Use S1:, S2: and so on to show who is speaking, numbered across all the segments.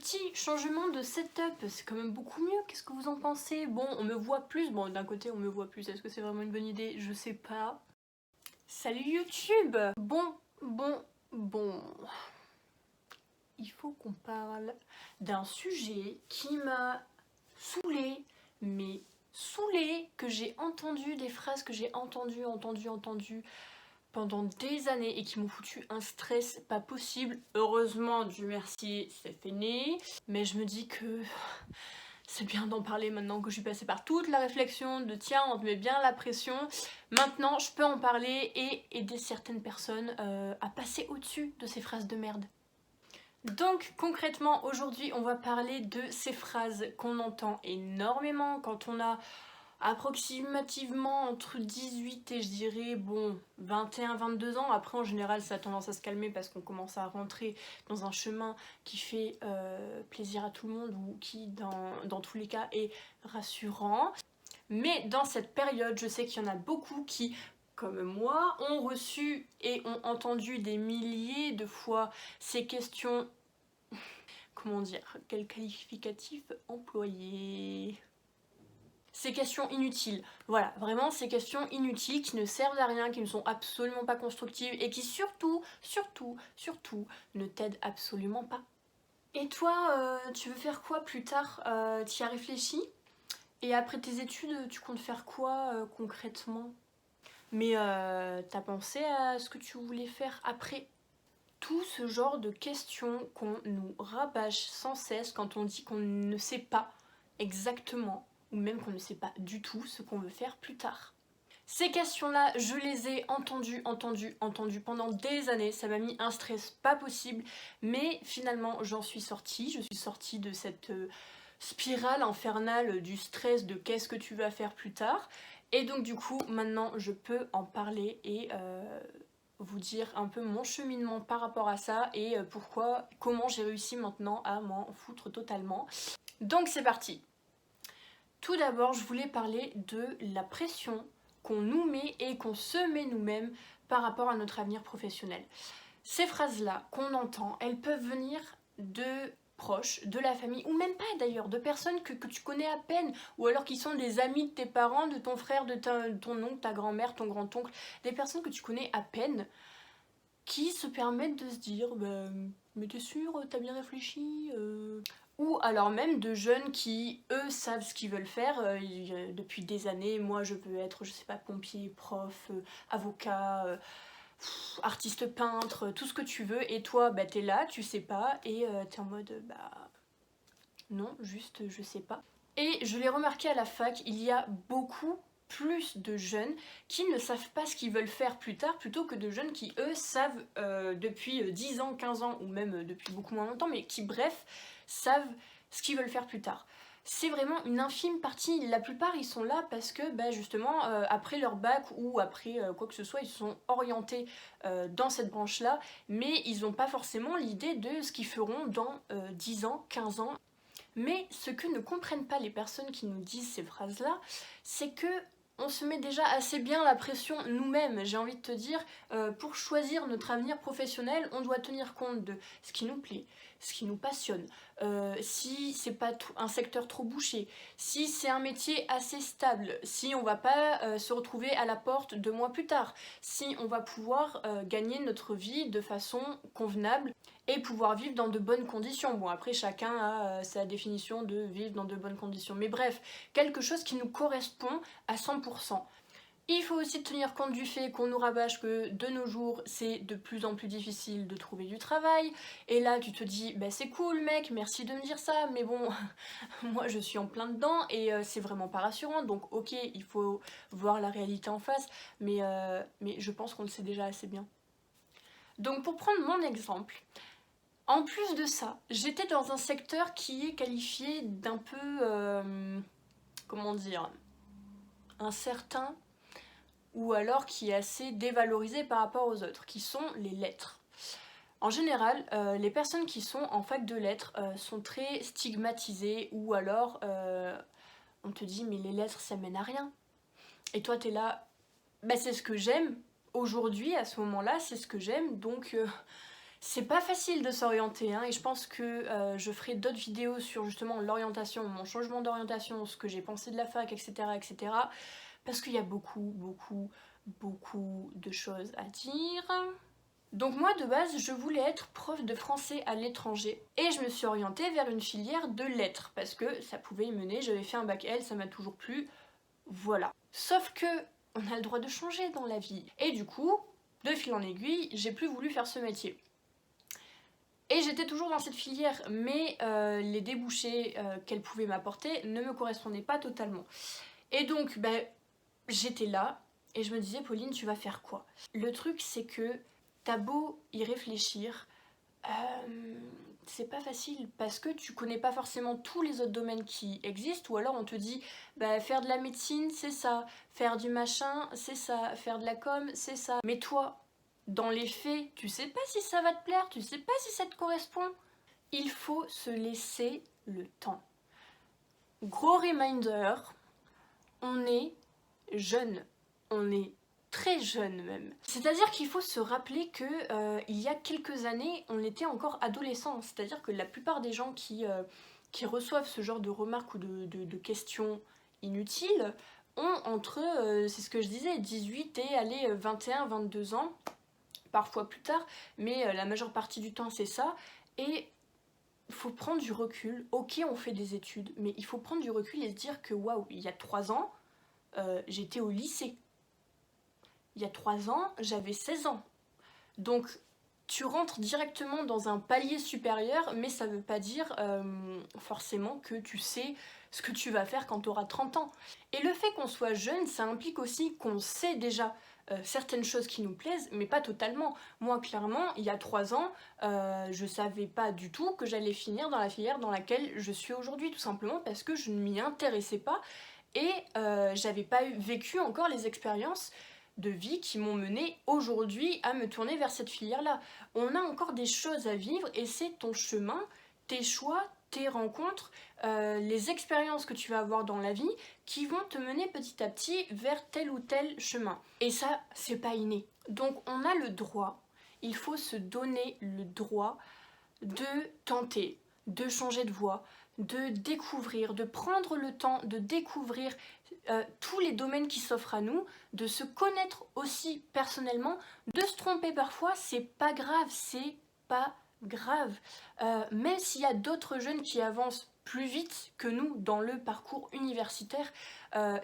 S1: petit changement de setup, c'est quand même beaucoup mieux, qu'est-ce que vous en pensez? Bon, on me voit plus, bon d'un côté on me voit plus, est-ce que c'est vraiment une bonne idée? Je sais pas. Salut YouTube! Bon... Il faut qu'on parle d'un sujet qui m'a saoulée, mais saoulée, que j'ai entendu, des phrases que j'ai entendues pendant des années et qui m'ont foutu un stress pas possible. Heureusement, Dieu merci, c'est fini. Mais je me dis que c'est bien d'en parler maintenant que je suis passée par toute la réflexion de tiens, on te met bien la pression. Maintenant, je peux en parler et aider certaines personnes à passer au-dessus de ces phrases de merde. Donc concrètement aujourd'hui on va parler de ces phrases qu'on entend énormément quand on a approximativement entre 18 et je dirais bon 21-22 ans. Après en général ça a tendance à se calmer parce qu'on commence à rentrer dans un chemin qui fait plaisir à tout le monde ou qui dans tous les cas est rassurant. Mais dans cette période je sais qu'il y en a beaucoup qui comme moi, ont reçu et ont entendu des milliers de fois ces questions, comment dire, quel qualificatif employer? Ces questions inutiles, voilà, vraiment ces questions inutiles qui ne servent à rien, qui ne sont absolument pas constructives et qui surtout ne t'aident absolument pas. Et toi, tu veux faire quoi plus tard? Tu y as réfléchi? Et après tes études, tu comptes faire quoi concrètement? Mais t'as pensé à ce que tu voulais faire après? Tout ce genre de questions qu'on nous rabâche sans cesse quand on dit qu'on ne sait pas exactement, ou même qu'on ne sait pas du tout ce qu'on veut faire plus tard. Ces questions-là, je les ai entendues pendant des années, ça m'a mis un stress pas possible, mais finalement j'en suis sortie, je suis sortie de cette spirale infernale du stress de qu'est-ce que tu vas faire plus tard. Et donc du coup, maintenant, je peux en parler et vous dire un peu mon cheminement par rapport à ça et comment j'ai réussi maintenant à m'en foutre totalement. Donc c'est parti. Tout d'abord, je voulais parler de la pression qu'on nous met et qu'on se met nous-mêmes par rapport à notre avenir professionnel. Ces phrases-là qu'on entend, elles peuvent venir de proches, de la famille, ou même pas d'ailleurs, de personnes que tu connais à peine, ou alors qui sont des amis de tes parents, de ton frère, de ton oncle, ta grand-mère, ton grand-oncle, des personnes que tu connais à peine, qui se permettent de se dire bah, mais t'es sûr, t'as bien réfléchi Ou alors même de jeunes qui, eux, savent ce qu'ils veulent faire depuis des années. Moi, je veux être, je sais pas, pompier, prof, avocat, artiste peintre, tout ce que tu veux. Et toi, bah, t'es là, tu sais pas, et t'es en mode, bah non, juste je sais pas. Et je l'ai remarqué à la fac, il y a beaucoup plus de jeunes qui ne savent pas ce qu'ils veulent faire plus tard plutôt que de jeunes qui eux savent depuis 10 ans, 15 ans ou même depuis beaucoup moins longtemps mais qui bref savent ce qu'ils veulent faire plus tard. C'est vraiment une infime partie, la plupart ils sont là parce que bah, justement après leur bac ou après quoi que ce soit ils se sont orientés dans cette branche là mais ils n'ont pas forcément l'idée de ce qu'ils feront dans 10 ans, 15 ans. Mais ce que ne comprennent pas les personnes qui nous disent ces phrases-là, c'est que on se met déjà assez bien la pression nous-mêmes, j'ai envie de te dire, pour choisir notre avenir professionnel, on doit tenir compte de ce qui nous plaît, ce qui nous passionne, si c'est pas un secteur trop bouché, si c'est un métier assez stable, si on va pas se retrouver à la porte 2 mois plus tard, si on va pouvoir gagner notre vie de façon convenable et pouvoir vivre dans de bonnes conditions. Bon après chacun a sa définition de vivre dans de bonnes conditions, mais bref, quelque chose qui nous correspond à 100%. Il faut aussi tenir compte du fait qu'on nous rabâche que de nos jours c'est de plus en plus difficile de trouver du travail et là tu te dis bah c'est cool mec, merci de me dire ça mais bon moi je suis en plein dedans et c'est vraiment pas rassurant donc ok il faut voir la réalité en face mais je pense qu'on le sait déjà assez bien. Donc pour prendre mon exemple, en plus de ça, j'étais dans un secteur qui est qualifié d'un peu, comment dire, incertain ou alors qui est assez dévalorisé par rapport aux autres, qui sont les lettres. En général, les personnes qui sont en fac de lettres sont très stigmatisées ou alors on te dit mais les lettres ça mène à rien. Et toi t'es là, bah c'est ce que j'aime aujourd'hui à ce moment-là, c'est ce que j'aime donc C'est pas facile de s'orienter, hein, et je pense que je ferai d'autres vidéos sur justement l'orientation, mon changement d'orientation, ce que j'ai pensé de la fac, etc. etc. Parce qu'il y a beaucoup de choses à dire. Donc moi de base je voulais être prof de français à l'étranger et je me suis orientée vers une filière de lettres parce que ça pouvait y mener, j'avais fait un bac L, ça m'a toujours plu, voilà. Sauf que on a le droit de changer dans la vie et du coup, de fil en aiguille, j'ai plus voulu faire ce métier. Et j'étais toujours dans cette filière, mais les débouchés qu'elle pouvait m'apporter ne me correspondaient pas totalement. Et donc, j'étais là, et je me disais, Pauline, tu vas faire quoi? Le truc, c'est que t'as beau y réfléchir, c'est pas facile, parce que tu connais pas forcément tous les autres domaines qui existent, ou alors on te dit, faire de la médecine, c'est ça, faire du machin, c'est ça, faire de la com, c'est ça. Mais toi, dans les faits, tu sais pas si ça va te plaire, tu sais pas si ça te correspond. Il faut se laisser le temps. Gros reminder, on est jeune, on est très jeune même. C'est-à-dire qu'il faut se rappeler que il y a quelques années, on était encore adolescent. C'est-à-dire que la plupart des gens qui reçoivent ce genre de remarques ou de questions inutiles ont entre, c'est ce que je disais, 18 et allez, 21, 22 ans. Parfois plus tard, mais la majeure partie du temps c'est ça, et il faut prendre du recul. Ok, on fait des études, mais il faut prendre du recul et se dire que waouh, il y a 3 ans, j'étais au lycée. Il y a 3 ans, j'avais 16 ans. Donc tu rentres directement dans un palier supérieur, mais ça veut pas dire forcément que tu sais ce que tu vas faire quand tu auras 30 ans. Et le fait qu'on soit jeune, ça implique aussi qu'on sait déjà certaines choses qui nous plaisent, mais pas totalement. Moi, clairement, il y a 3 ans, je savais pas du tout que j'allais finir dans la filière dans laquelle je suis aujourd'hui, tout simplement parce que je ne m'y intéressais pas et j'avais pas vécu encore les expériences de vie qui m'ont mené aujourd'hui à me tourner vers cette filière-là. On a encore des choses à vivre et c'est ton chemin, tes choix, tes rencontres, les expériences que tu vas avoir dans la vie qui vont te mener petit à petit vers tel ou tel chemin. Et ça, c'est pas inné. Donc on a le droit, il faut se donner le droit de tenter, de changer de voie, de découvrir, de prendre le temps de découvrir tous les domaines qui s'offrent à nous, de se connaître aussi personnellement, de se tromper parfois, c'est pas grave, c'est pas grave. Même s'il y a d'autres jeunes qui avancent plus vite que nous dans le parcours universitaire,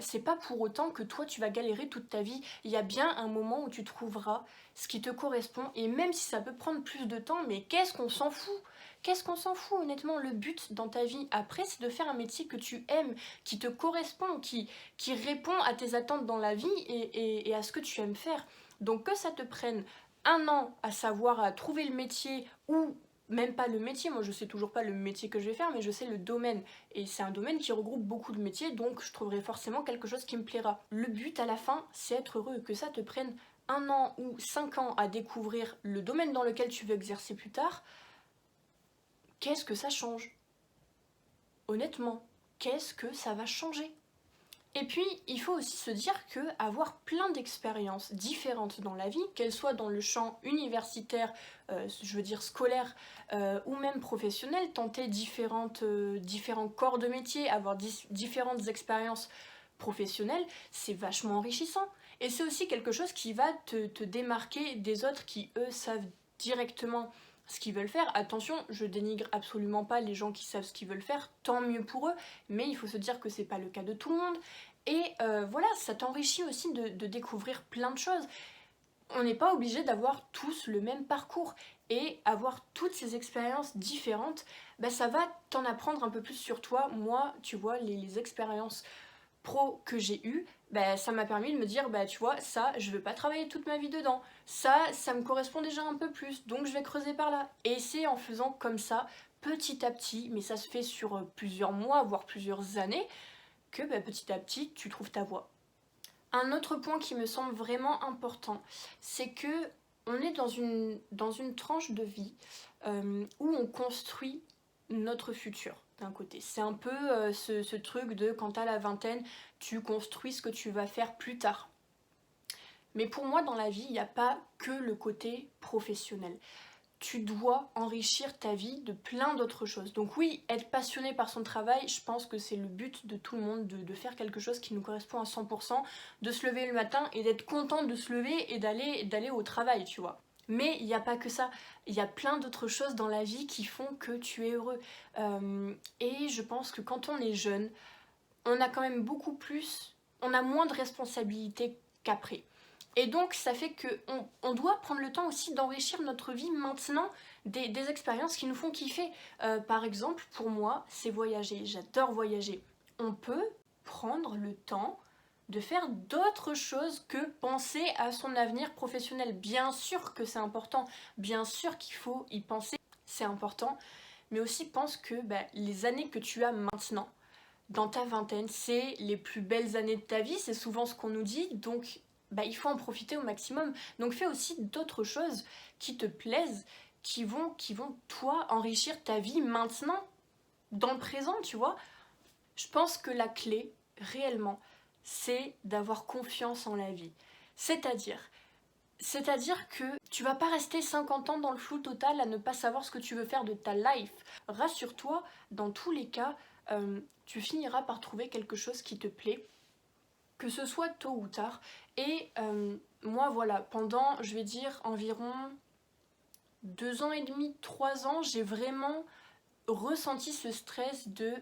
S1: c'est pas pour autant que toi tu vas galérer toute ta vie. Il y a bien un moment où tu trouveras ce qui te correspond, et même si ça peut prendre plus de temps, mais qu'est-ce qu'on s'en fout? Qu'est-ce qu'on s'en fout honnêtement? Le but dans ta vie après, c'est de faire un métier que tu aimes, qui te correspond, qui répond à tes attentes dans la vie et à ce que tu aimes faire. Donc que ça te prenne 1 an à savoir à trouver le métier, ou même pas le métier, moi je sais toujours pas le métier que je vais faire, mais je sais le domaine, et c'est un domaine qui regroupe beaucoup de métiers, donc je trouverai forcément quelque chose qui me plaira. Le but à la fin, c'est être heureux. Que ça te prenne 1 an ou 5 ans à découvrir le domaine dans lequel tu veux exercer plus tard, qu'est-ce que ça change? Honnêtement, qu'est-ce que ça va changer? Et puis, il faut aussi se dire que avoir plein d'expériences différentes dans la vie, qu'elles soient dans le champ universitaire, je veux dire scolaire, ou même professionnel, tenter différents corps de métier, avoir différentes expériences professionnelles, c'est vachement enrichissant. Et c'est aussi quelque chose qui va te démarquer des autres qui, eux, savent directement ce qu'ils veulent faire. Attention, je dénigre absolument pas les gens qui savent ce qu'ils veulent faire, tant mieux pour eux, mais il faut se dire que c'est pas le cas de tout le monde. Et voilà, ça t'enrichit aussi de découvrir plein de choses. On n'est pas obligé d'avoir tous le même parcours, et avoir toutes ces expériences différentes, ça va t'en apprendre un peu plus sur toi. Moi, tu vois, les expériences pro que j'ai eues, ça m'a permis de me dire, tu vois, ça, je veux pas travailler toute ma vie dedans. Ça me correspond déjà un peu plus, donc je vais creuser par là. Et c'est en faisant comme ça, petit à petit, mais ça se fait sur plusieurs mois, voire plusieurs années, que petit à petit, tu trouves ta voie. Un autre point qui me semble vraiment important, c'est que on est dans une tranche de vie où on construit notre futur d'un côté. C'est un peu ce truc de quand t'as la vingtaine, tu construis ce que tu vas faire plus tard. Mais pour moi, dans la vie, il n'y a pas que le côté professionnel. tu dois enrichir ta vie de plein d'autres choses. Donc oui, être passionné par son travail, je pense que c'est le but de tout le monde, de faire quelque chose qui nous correspond à 100%, de se lever le matin et d'être content de se lever et d'aller au travail, tu vois. Mais il n'y a pas que ça, il y a plein d'autres choses dans la vie qui font que tu es heureux. Et je pense que quand on est jeune, on a quand même beaucoup plus, on a moins de responsabilités qu'après. Et donc ça fait qu'on doit prendre le temps aussi d'enrichir notre vie maintenant des expériences qui nous font kiffer. Par exemple, pour moi, c'est voyager. J'adore voyager. On peut prendre le temps de faire d'autres choses que penser à son avenir professionnel. Bien sûr que c'est important, bien sûr qu'il faut y penser, c'est important, mais aussi pense que les années que tu as maintenant, dans ta vingtaine, c'est les plus belles années de ta vie, c'est souvent ce qu'on nous dit, donc il faut en profiter au maximum. Donc fais aussi d'autres choses qui te plaisent, qui vont toi enrichir ta vie maintenant, dans le présent, tu vois. Je pense que la clé, réellement, c'est d'avoir confiance en la vie. C'est-à-dire que tu vas pas rester 50 ans dans le flou total à ne pas savoir ce que tu veux faire de ta life. Rassure-toi, dans tous les cas, tu finiras par trouver quelque chose qui te plaît, que ce soit tôt ou tard. Et moi, voilà, pendant, je vais dire, environ 2 ans et demi, 3 ans, j'ai vraiment ressenti ce stress de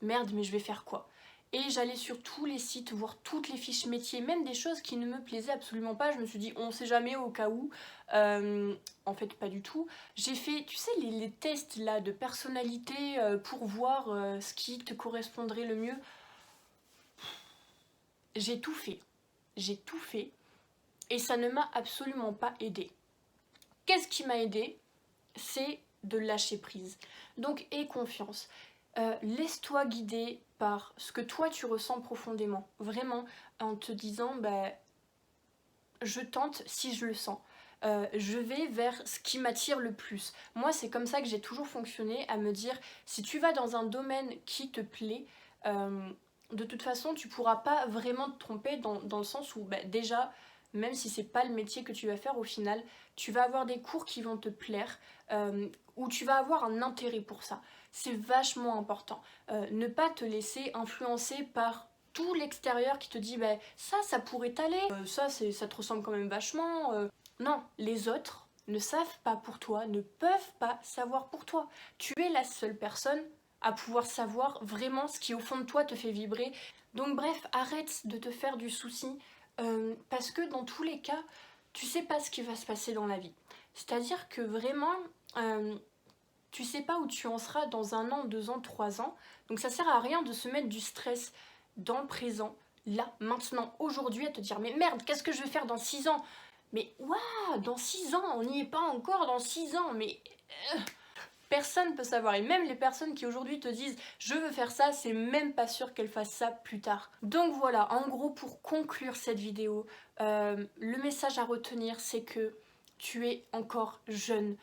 S1: merde, mais je vais faire quoi? Et j'allais sur tous les sites voir toutes les fiches métiers, même des choses qui ne me plaisaient absolument pas. Je me suis dit, on sait jamais au cas où. En fait, pas du tout. J'ai fait, tu sais, les tests là de personnalité pour voir ce qui te correspondrait le mieux. J'ai tout fait. J'ai tout fait. Et ça ne m'a absolument pas aidé. Qu'est-ce qui m'a aidé? C'est de lâcher prise. Donc, aie confiance. Laisse-toi guider par ce que toi tu ressens profondément, vraiment, en te disant je tente si je le sens. Je vais vers ce qui m'attire le plus. Moi, c'est comme ça que j'ai toujours fonctionné, à me dire, si tu vas dans un domaine qui te plaît, de toute façon, tu pourras pas vraiment te tromper dans le sens où, déjà, même si c'est pas le métier que tu vas faire au final, tu vas avoir des cours qui vont te plaire, où tu vas avoir un intérêt pour ça. C'est vachement important. Ne pas te laisser influencer par tout l'extérieur qui te dit ça pourrait t'aller, ça te ressemble quand même vachement. Non, les autres ne savent pas pour toi, ne peuvent pas savoir pour toi. Tu es la seule personne à pouvoir savoir vraiment ce qui au fond de toi te fait vibrer. Donc bref, arrête de te faire du souci, parce que dans tous les cas, tu sais pas ce qui va se passer dans la vie. C'est-à-dire que vraiment, tu sais pas où tu en seras dans 1 an, 2 ans, 3 ans. Donc ça sert à rien de se mettre du stress dans le présent, là, maintenant, aujourd'hui, à te dire mais merde, qu'est-ce que je vais faire dans 6 ans? Mais waouh, dans 6 ans, on n'y est pas encore dans 6 ans, mais personne peut savoir. Et même les personnes qui aujourd'hui te disent je veux faire ça, c'est même pas sûr qu'elles fassent ça plus tard. Donc voilà, en gros, pour conclure cette vidéo, le message à retenir, c'est que tu es encore jeune.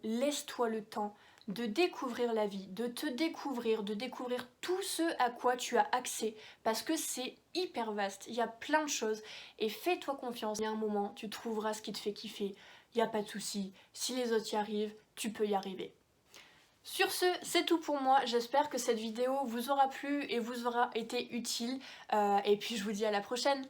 S1: Laisse-toi le temps de découvrir la vie, de te découvrir, de découvrir tout ce à quoi tu as accès, parce que c'est hyper vaste, il y a plein de choses, et fais-toi confiance, il y a un moment, tu trouveras ce qui te fait kiffer, il n'y a pas de souci, si les autres y arrivent, tu peux y arriver. Sur ce, c'est tout pour moi, j'espère que cette vidéo vous aura plu et vous aura été utile, et puis je vous dis à la prochaine.